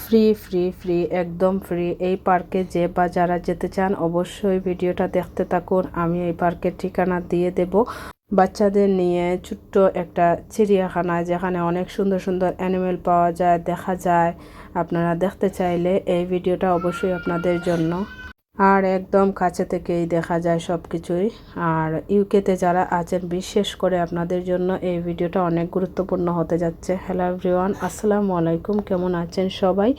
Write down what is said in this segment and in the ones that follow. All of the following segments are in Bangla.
ফ্রি ফ্রি ফ্রি একদম ফ্রি। এই পার্কে যে বা যারা যেতে চান অবশ্যই ভিডিওটা দেখতে থাকুন। আমি এই পার্কের ঠিকানা দিয়ে দেব। বাচ্চাদের নিয়ে ছোট্ট একটা চিড়িয়াখানা, যেখানে অনেক সুন্দর সুন্দর অ্যানিমেল পাওয়া যায়, দেখা যায়। আপনারা দেখতে চাইলে এই ভিডিওটা অবশ্যই আপনাদের জন্য। আর একদম কাছে থেকেই দেখা যায় সব কিছুই। আর ইউকেতে যারা আছেন বিশেষ করে আপনাদের জন্য এই ভিডিওটা অনেক গুরুত্বপূর্ণ হতে যাচ্ছে। হ্যালো এভরিওয়ান, আসসালামু আলাইকুম। কেমন আছেন সবাই?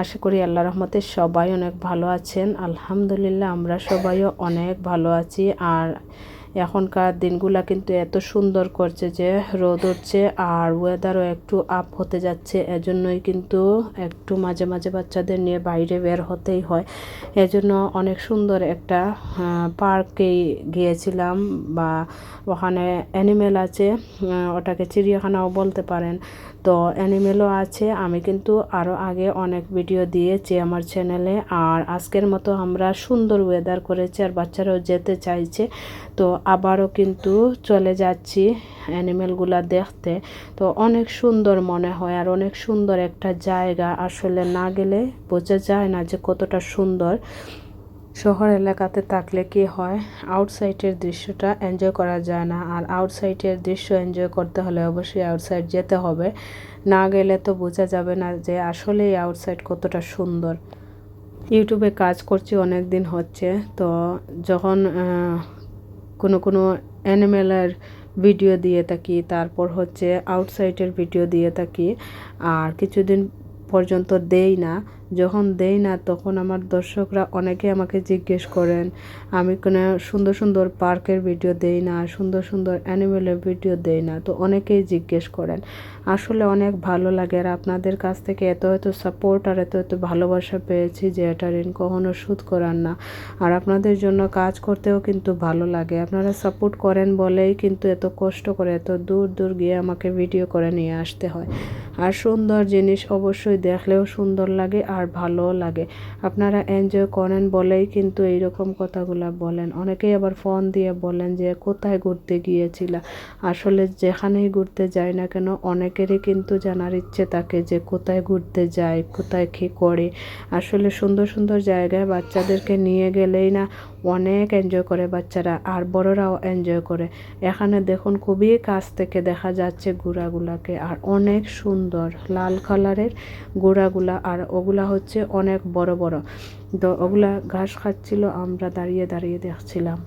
আশা করি আল্লাহ রহমতে সবাই অনেক ভালো আছেন। আলহামদুলিল্লাহ আমরা সবাইও অনেক ভালো আছি। আর এখনকার দিনগুলা কিন্তু এত সুন্দর করছে যে রোদ উঠছে আর ওয়েদারও একটু আপ হতে যাচ্ছে। এজন্যই কিন্তু একটু মাঝে মাঝে বাচ্চাদের নিয়ে বাইরে বের হতেই হয়। এজন্য অনেক সুন্দর একটা পার্কে গিয়েছিলাম, বা ওখানে অ্যানিমেল আছে, ওটাকে চিড়িয়াখানাও বলতে পারেন। তো অ্যানিমেলও আছে। আমি কিন্তু আরও আগে অনেক ভিডিও দিয়েছি আমার চ্যানেলে। আর আজকের মতো আমরা সুন্দর ওয়েদার করেছি আর বাচ্চারাও যেতে চাইছে, তো আবারও কিন্তু চলে যাচ্ছি অ্যানিমেলগুলা দেখতে। তো অনেক সুন্দর মনে হয় আর অনেক সুন্দর একটা জায়গা। আসলে না গেলে বোঝা যায় না যে কতটা সুন্দর। শহর এলাকাতে থাকলে কি হয়, আউটসাইডের দৃশ্যটা এনজয় করা যায় না। আর আউটসাইডের দৃশ্য এনজয় করতে হলে অবশ্যই আউটসাইড যেতে হবে। না গেলে তো বোঝা যাবে না যে আসলেই আউটসাইড কতটা সুন্দর। ইউটিউবে কাজ করছি অনেক দিন হচ্ছে, তো যখন কোনো কোনো অ্যানিমেলের ভিডিও দিয়ে থাকি, তারপর হচ্ছে আউটসাইডের ভিডিও দিয়ে থাকি। আর কিছুদিন পর্যন্ত দেই না। যখন দেই না তখন আমার দর্শকরা অনেকে আমাকে জিজ্ঞেস করেন আমি কোনো সুন্দর সুন্দর পার্কের ভিডিও দেই না, সুন্দর সুন্দর অ্যানিমেলের ভিডিও দেই না। তো অনেকেই জিজ্ঞেস করেন। আসলে অনেক ভালো লাগে। আর আপনাদের কাছ থেকে এত এত সাপোর্ট আর এত এত ভালোবাসা পেয়েছি যে এটা ঋণ কখনো শোধ করার না। আর আপনাদের জন্য কাজ করতেও কিন্তু ভালো লাগে। আপনারা সাপোর্ট করেন বলেই কিন্তু এত কষ্ট করে এত দূর দূর গিয়ে আমাকে ভিডিও করে নিয়ে আসতে হয়। আর সুন্দর জিনিস অবশ্যই দেখলেও সুন্দর লাগে আর ভালোও লাগে। আপনারা এনজয় করেন বলেই কিন্তু এইরকম কথাগুলো বলেন। অনেকেই আবার ফোন দিয়ে বলেন যে কোথায় ঘুরতে গিয়েছিলা। আসলে যেখানেই ঘুরতে যাই না কেন অনেকেরই কিন্তু জানার ইচ্ছে থাকে যে কোথায় ঘুরতে যায়, কোথায় কী করে। আসলে সুন্দর সুন্দর জায়গায় বাচ্চাদেরকে নিয়ে গেলেই না অনেক এনজয় করে বাচ্চারা, আর বড়রাও এনজয় করে। এখানে দেখুন খুবই কাছ থেকে দেখা যাচ্ছে ঘোড়াগুলাকে, আর অনেক সুন্দর লাল কালারের ঘোড়াগুলা। আর ওগুলা হচ্ছে অনেক বড় বড়। তো ওগুলা ঘাস খাচ্ছিল, আমরা দাঁড়িয়ে দাঁড়িয়ে দেখছিলাম।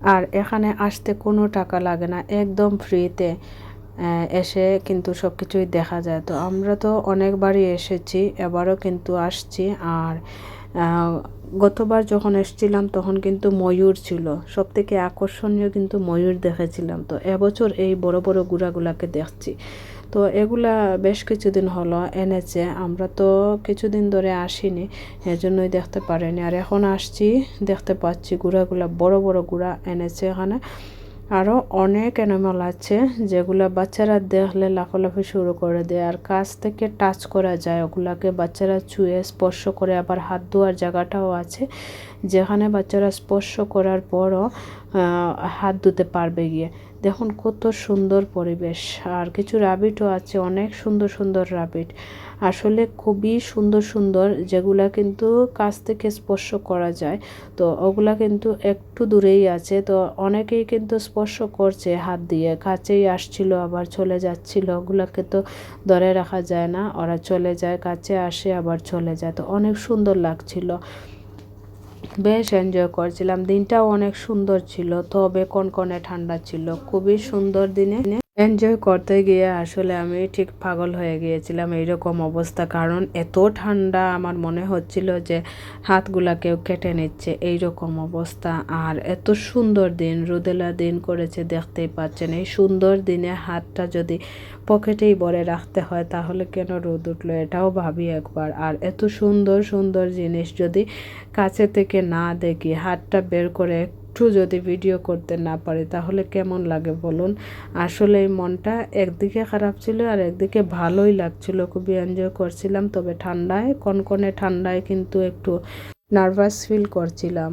আর এখানে আসতে কোনো টাকা লাগে না, একদম ফ্রিতে এসে কিন্তু সব কিছুই দেখা যায়। তো আমরা তো অনেকবারই এসেছি, এবারও কিন্তু আসছি। আর গতবার যখন এসেছিলাম তখন কিন্তু ময়ূর ছিল, সব থেকে আকর্ষণীয় কিন্তু ময়ূর দেখেছিলাম। তো এবছর এই বড় বড় ঘোড়াগুলাকে দেখছি। তো এগুলা বেশ কিছুদিন হলো এনেছে, আমরা তো কিছুদিন ধরে আসিনি, এজন্যই দেখতে পারিনি। আর এখন আসছি, দেখতে পাচ্ছি ঘোড়াগুলা বড় বড় ঘোড়া এনেছে এখানে। আরও অনেক অ্যানিমাল আছে যেগুলো বাচ্চারা দেখলে লাফালাফি শুরু করে দেয়। আর কাছ থেকে টাচ করা যায় ওগুলাকে, বাচ্চারা ছুঁয়ে স্পর্শ করে। আবার হাত ধোয়ার জায়গাটাও আছে, যেখানে বাচ্চারা স্পর্শ করার পরও হাত ধুতে পারবে গিয়ে। দেখুন কত সুন্দর পরিবেশ। আর কিছু রাবিটও আছে, অনেক সুন্দর সুন্দর রাবিট। আসলে খুবই সুন্দর সুন্দর, যেগুলা কিন্তু কাছ থেকে স্পর্শ করা যায়। তো ওগুলা কিন্তু একটু দূরেই আছে। তো অনেকেই কিন্তু স্পর্শ করছে হাত দিয়ে, কাছেই আসছিল আবার চলে যাচ্ছিল। ওগুলাকে তো ধরে রাখা যায় না, ওরা চলে যায়, কাছে আসে আবার চলে যায়। তো অনেক সুন্দর লাগছিল, বেশ এনজয় করছিলাম। দিনটাও অনেক সুন্দর ছিল, তবে কনকনে ঠান্ডা ছিল। খুবই সুন্দর দিনে এনজয় করতে গিয়ে আসলে আমি ঠিক পাগল হয়ে গিয়েছিলাম, এইরকম অবস্থা। কারণ এত ঠান্ডা, আমার মনে হচ্ছিল যে হাতগুলা কেউ কেটে নিচ্ছে, এইরকম অবস্থা। আর এত সুন্দর দিন, রোদেলা দিন করেছে, দেখতেই পাচ্ছেন। এই সুন্দর দিনে হাতটা যদি পকেটেই ভরে রাখতে হয় তাহলে কেন রোদ উঠলো, এটাও ভাবি একবার। আর এত সুন্দর সুন্দর জিনিস যদি কাছে থেকে না দেখি, হাতটা বের করে একটু যদি ভিডিও করতে না পারি তাহলে কেমন লাগে বলুন। আসলে এই মনটা একদিকে খারাপ ছিল আর একদিকে ভালোই লাগছিল, খুবই এনজয় করছিলাম। তবে ঠান্ডায়, কনকনে ঠান্ডায় কিন্তু একটু নার্ভাস ফিল করছিলাম।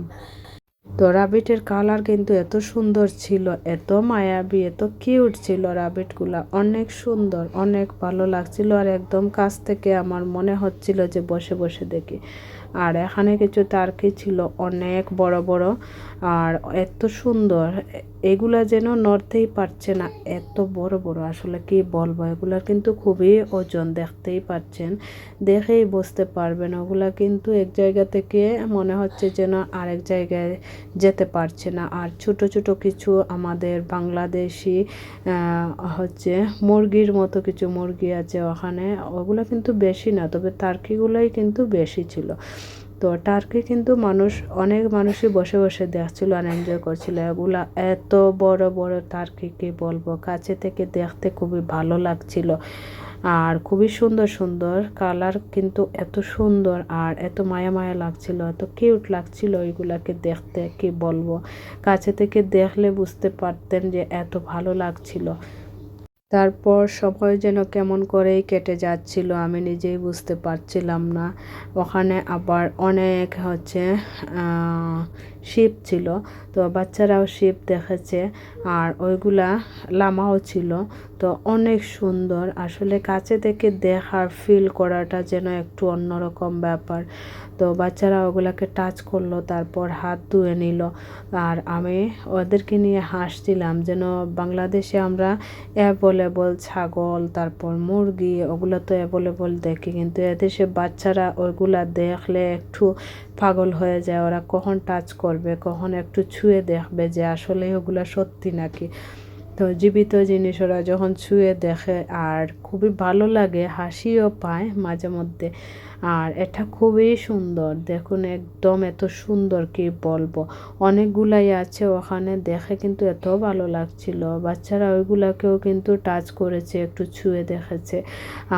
তো রাবিটের কালার কিন্তু এত সুন্দর ছিল, এত মায়াবী, এত কিউট ছিল রাবিটগুলা, অনেক সুন্দর, অনেক ভালো লাগছিল। আর একদম কাছ থেকে আমার মনে হচ্ছিল যে বসে বসে দেখি। আর এখানে কিছু টার্কি ছিল অনেক বড় বড়, আর এত সুন্দর, এগুলা যেন নড়তেই পারছে না, এত বড় বড়, আসলে কি বলবো, এগুলার কিন্তু খুবই ওজন, দেখতেই পাচ্ছেন, দেখেই বুঝতে পারবেন। ওগুলা কিন্তু এক জায়গা থেকে মনে হচ্ছে যেন আরেক জায়গায় যেতে পারছে না। আর ছোট ছোট কিছু আমাদের বাংলাদেশি হচ্ছে মুরগির মতো কিছু মুরগি আছে ওখানে, ওগুলো কিন্তু বেশি না, তবে টার্কিগুলোই কিন্তু বেশি ছিল। তো টার্কি কিন্তু অনেক মানুষই বসে বসে দেখছিল আর এনজয় করছিল। এগুলা এত বড় বড় টার্কি, কি বলবো, কাছে থেকে দেখতে খুবই ভালো লাগছিল। আর খুবই সুন্দর সুন্দর কালার, কিন্তু এত সুন্দর আর এত মায়া মায়া লাগছিল, এত কিউট লাগছিল ওইগুলাকে দেখতে, কি বলবো, কাছে থেকে দেখলে বুঝতে পারতেন যে এত ভালো লাগছিল। তারপর সময় যেন কেমন করেই কেটে যাচ্ছিল, আমি নিজেই বুঝতে পারছিলাম না। ওখানে আবার অনেক হচ্ছে শিপ ছিল, তো বাচ্চারাও শিপ দেখেছে, আর ওইগুলা লামাও ছিল। তো অনেক সুন্দর, আসলে কাছে থেকে দেখার ফিল করাটা যেন একটু অন্যরকম ব্যাপার। তো বাচ্চারা ওগুলাকে টাচ করলো, তারপর হাত ধুয়ে নিল, আর আমি ওদেরকে নিয়ে হাসছিলাম, যেন বাংলাদেশে আমরা অ্যাভেলেবল ছাগল, তারপর মুরগি, ওগুলো তো অ্যাভেলেবল দেখি, কিন্তু এদেশে বাচ্চারা ওইগুলা দেখলে একটু পাগল হয়ে যায়, ওরা কখন টাচ করবে, কখন একটু ছুঁয়ে দেখবে যে আসলে ওগুলা সত্যি নাকি। তো জীবিত জিনিস ওরা যখন ছুঁয়ে দেখে, আর খুবই ভালো লাগে, হাসিও পায় মাঝে মধ্যে। আর এটা খুবই সুন্দর, দেখুন একদম এত সুন্দর, কি বলবো, অনেকগুলাই আছে ওখানে, দেখে কিন্তু এত ভালো লাগছিল। বাচ্চারা ওইগুলাকেও কিন্তু টাচ করেছে, একটু ছুঁয়ে দেখেছে।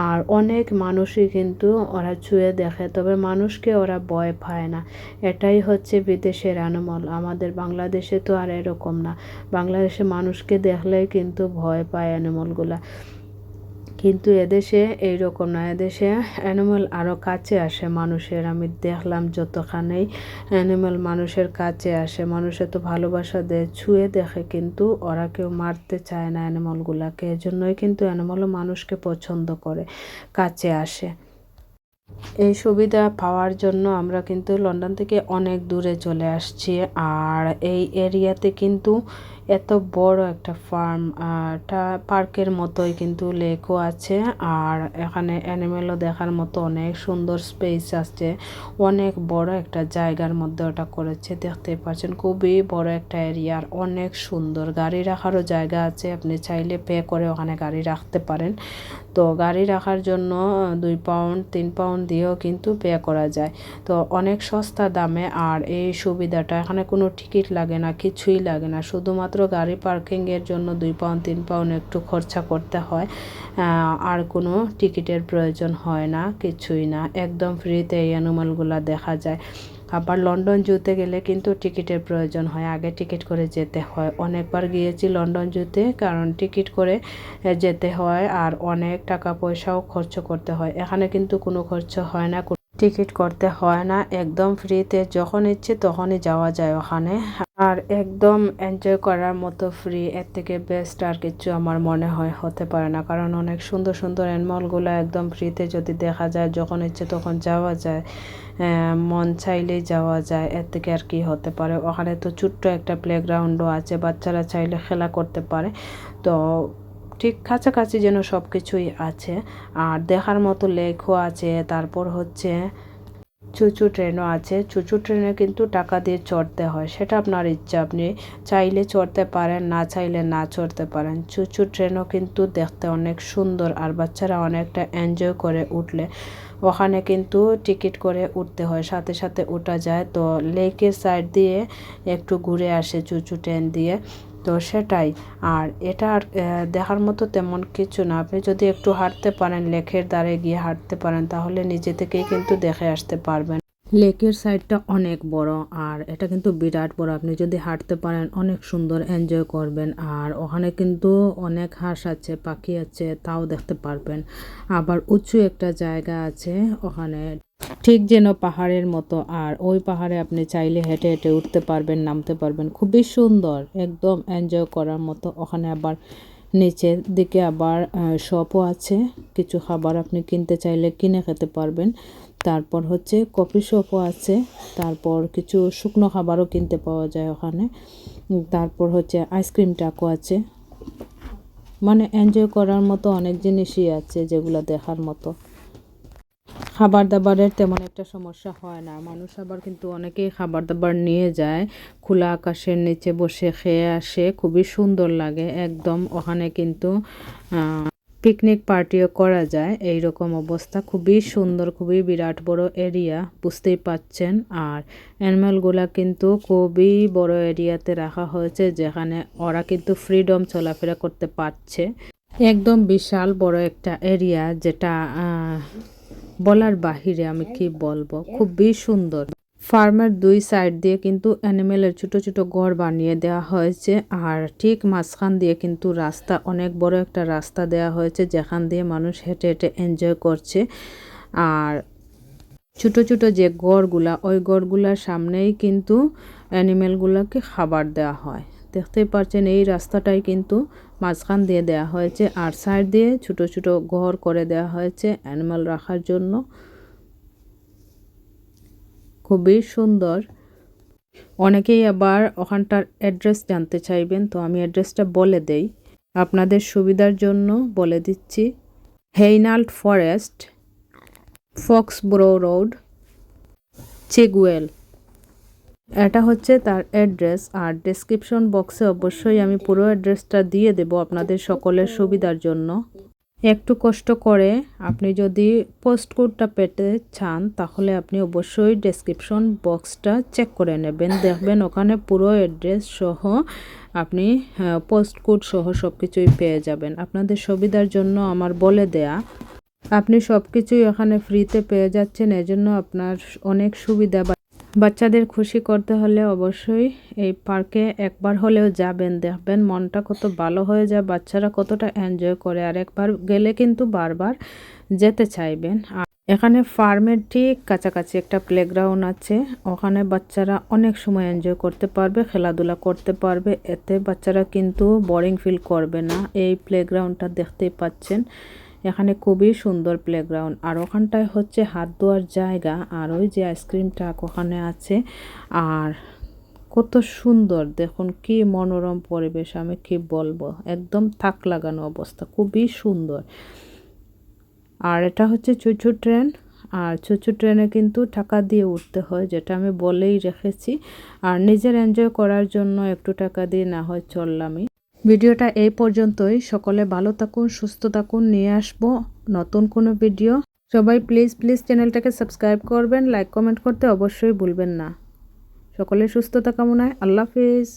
আর অনেক মানুষই কিন্তু ওরা ছুঁয়ে দেখে, তবে মানুষকে ওরা ভয় পায় না। এটাই হচ্ছে বিদেশের অ্যানিমাল, আমাদের বাংলাদেশে তো আর এরকম না। বাংলাদেশে মানুষকে দেখলেই কিন্তু ভয় পায় অ্যানিমালগুলা, কিন্তু এদেশে এইরকম না, এদেশে অ্যানিমাল আরও কাছে আসে মানুষের। আমি দেখলাম যতখানেই অ্যানিমাল মানুষের কাছে আসে, মানুষের তো ভালোবাসা দেয়, ছুঁয়ে দেখে, কিন্তু ওরা কেউ মারতে চায় না অ্যানিমালগুলাকে, এজন্যই কিন্তু অ্যানিমালও মানুষকে পছন্দ করে, কাছে আসে। এই সুবিধা পাওয়ার জন্য আমরা কিন্তু লন্ডন থেকে অনেক দূরে চলে আসছি। আর এই এরিয়াতে কিন্তু এত বড় একটা ফার্ম, এটা পার্কের মতোই, কিন্তু লেকও আছে, আর এখানে অ্যানিমেলও দেখার মতো অনেক সুন্দর স্পেস আছে, অনেক বড় একটা জায়গার মধ্যে ওটা করেছে, দেখতে পাচ্ছেন খুবই বড় একটা এরিয়া, আর অনেক সুন্দর, গাড়ি রাখারও জায়গা আছে, আপনি চাইলে পে করে ওখানে গাড়ি রাখতে পারেন। তো গাড়ি রাখার জন্য 2 পাউন্ড 3 পাউন্ড দিয়েও কিন্তু পে করা যায়, তো অনেক সস্তা দামে। আর এই সুবিধাটা, এখানে কোনো টিকিট লাগে না, কিছুই লাগে না, শুধুমাত্র গাড়ি পার্কিংয়ের জন্য 2 পাউন্ড 3 পাউন্ড একটু খরচা করতে হয়, আর কোনো টিকিটের প্রয়োজন হয় না, কিছুই না, একদম ফ্রিতে এই অ্যানিমালগুলো দেখা যায়। আবার লন্ডন জুতে গেলে কিন্তু টিকিটের প্রয়োজন হয়, আগে টিকিট করে যেতে হয়। অনেকবার গিয়েছি লন্ডন জুতে, কারণ টিকিট করে যেতে হয়, আর অনেক টাকা পয়সাও খরচ করতে হয়। এখানে কিন্তু কোনো খরচ হয় না, টিকিট করতে হয় না, একদম ফ্রিতে যখন ইচ্ছে তখনই যাওয়া যায় ওখানে, আর একদম এনজয় করার মতো ফ্রি। এর থেকে বেস্ট আর কিছু আমার মনে হয় হতে পারে না, কারণ অনেক সুন্দর সুন্দর অ্যানিমালগুলো একদম ফ্রিতে যদি দেখা যায়, যখন ইচ্ছে তখন যাওয়া যায়, মন চাইলেই যাওয়া যায়, এর থেকে আর কি হতে পারে। ওখানে তো ছোট্ট একটা প্লেগ্রাউন্ডও আছে, বাচ্চারা চাইলে খেলা করতে পারে, তো ঠিক কাছাকাছি যেন সব কিছুই আছে। আর দেখার মতো লেকও আছে, তারপর হচ্ছে চুচু ট্রেনও আছে। চুচু ট্রেনে কিন্তু টাকা দিয়ে চড়তে হয়, সেটা আপনার ইচ্ছা, আপনি চাইলে চড়তে পারেন, না চাইলে না চড়তে পারেন। চুচু ট্রেনও কিন্তু দেখতে অনেক সুন্দর, আর বাচ্চারা অনেকটা এনজয় করে উঠলে। ওখানে কিন্তু টিকিট করে উঠতে হয়, সাথে সাথে ওঠা যায়, তো লেকের সাইড দিয়ে একটু ঘুরে আসে চুচু ট্রেন দিয়ে, তো সেটাই। আর এটা আর দেখার মতো তেমন কিছু না, আপনি যদি একটু হাঁটতে পারেন, লেকের ধারে গিয়ে হাঁটতে পারেন, তাহলে নিজে থেকেই কিন্তু দেখে আসতে পারবেন। লেকের সাইডটা অনেক বড়, আর এটা কিন্তু বিরাট বড়, আপনি যদি হাঁটতে পারেন অনেক সুন্দর এনজয় করবেন। আর ওখানে কিন্তু অনেক হাঁস আছে, পাখি আছে, তাও দেখতে পারবেন। আবার উঁচু একটা জায়গা আছে ওখানে, ঠিক যেন পাহাড়ের মতো। আর ওই পাহাড়ে আপনি চাইলে হেঁটে হেঁটে উঠতে পারবেন, নামতে পারবেন, খুবই সুন্দর, একদম এনজয় করার মতো। ওখানে আবার নিচের দিকে আবার শপও আছে, কিছু খাবার আপনি কিনতে চাইলে কিনে খেতে পারবেন। তারপর হচ্ছে কফি শপও আছে, তারপর কিছু শুকনো খাবারও কিনতে পাওয়া যায় ওখানে। তারপর হচ্ছে আইসক্রিম টাকও আছে, মানে এনজয় করার মতো অনেক জিনিসই আছে যেগুলো দেখার মতো। খাবার দাবারের তেমন একটা সমস্যা হয় না, মানুষ আবার কিন্তু অনেকেই খাবার দাবার নিয়ে যায়, খোলা আকাশের নিচে বসে খেয়ে আসে, খুবই সুন্দর লাগে একদম। ওখানে কিন্তু পিকনিক পার্টিও করা যায়, এই রকম অবস্থা। খুবই সুন্দর, খুবই বিরাট বড় এরিয়া, বুঝতেই পাচ্ছেন। আর অ্যানিমালগুলা কিন্তু খুবই বড় এরিয়াতে রাখা হয়েছে, যেখানে ওরা কিন্তু ফ্রিডম চলাফেরা করতে পারছে। একদম বিশাল বড় একটা এরিয়া, যেটা বলার বাহিরে, আমি কি বলবো, খুবই সুন্দর। ফার্মের দুই সাইড দিয়ে কিন্তু অ্যানিমেলের ছোট ছোট ঘর বানিয়ে দেওয়া হয়েছে, আর ঠিক মাঝখান দিয়ে কিন্তু রাস্তা, অনেক বড় একটা রাস্তা দেওয়া হয়েছে, যেখান দিয়ে মানুষ হেঁটে হেঁটে এনজয় করছে। আর ছোট ছোট যে ঘরগুলা, ওই ঘরগুলার সামনেই কিন্তু অ্যানিমেলগুলোকে খাবার দেওয়া হয়। দেখতেই পাচ্ছেন এই রাস্তাটাই কিন্তু মাঝখান দিয়ে দেওয়া হয়েছে, আর সাইড দিয়ে ছোট ছোট ঘর করে দেওয়া হয়েছে অ্যানিমাল রাখার জন্য। খুবই সুন্দর। অনেকেই আবার ওখানটার অ্যাড্রেস জানতে চাইবেন, তো আমি অ্যাড্রেসটা বলে দেই আপনাদের সুবিধার জন্য, বলে দিচ্ছি। হেইনাল্ড ফরেস্ট, ফক্সব্রো রোড, চেগুয়েল, এটা হচ্ছে তার অ্যাড্রেস। আর ডেসক্রিপশন বক্সে অবশ্যই আমি পুরো অ্যাড্রেসটা দিয়ে দেব আপনাদের সকলের সুবিধার জন্য। একটু কষ্ট করে আপনি যদি পোস্ট কোডটা পেতে চান, তাহলে আপনি অবশ্যই ডেসক্রিপশন বক্সটা চেক করে নেবেন, দেখবেন ওখানে পুরো অ্যাড্রেস সহ আপনি পোস্ট কোড সহ সব কিছুই পেয়ে যাবেন। আপনাদের সুবিধার জন্য আমার বলে দেয়া, আপনি সব কিছুই এখানে ফ্রিতে পেয়ে যাচ্ছেন, এজন্য আপনার অনেক সুবিধা। বাচ্চাদের খুশি করতে হলে অবশ্যই এই পার্কে একবার হলেও যাবেন, দেখবেন মনটা কত ভালো হয়ে যায়, বাচ্চারা কতটা এনজয় করে, আর একবার গেলে কিন্তু বারবার যেতে চাইবেন। আর এখানে ফার্মের ঠিক কাছাকাছি একটা প্লেগ্রাউন্ড আছে, ওখানে বাচ্চারা অনেক সময় এনজয় করতে পারবে, খেলাধুলা করতে পারবে, এতে বাচ্চারা কিন্তু বোরিং ফিল করবে না। এই প্লেগ্রাউন্ডটা দেখতেই পাচ্ছেন, এখানে খুবই সুন্দর প্লেগ্রাউন্ড। আর ওখানটায় হচ্ছে হাত ধোয়ার জায়গা, আর ওই যে আইসক্রিম ট্রাক ওখানে আছে। আর কত সুন্দর দেখুন, কি মনোরম পরিবেশ, আমি কি বলবো, একদম থাক লাগানো অবস্থা, খুবই সুন্দর। আর এটা হচ্ছে চুচু ট্রেন, আর চুচু ট্রেনে কিন্তু টাকা দিয়ে উঠতে হয়, যেটা আমি বলেই রেখেছি। আর নিজের এনজয় করার জন্য একটু টাকা দিয়ে না হয় চললামই। ভিডিওটা এই পর্যন্তই। সকলে ভালো থাকুন, সুস্থ থাকুন, নিয়ে আসবো নতুন কোনো ভিডিও। সবাই প্লিজ প্লিজ চ্যানেলটাকে সাবস্ক্রাইব করবেন, লাইক কমেন্ট করতে অবশ্যই ভুলবেন না। সকলের সুস্থতা কামনায়, আল্লাহ হাফেজ।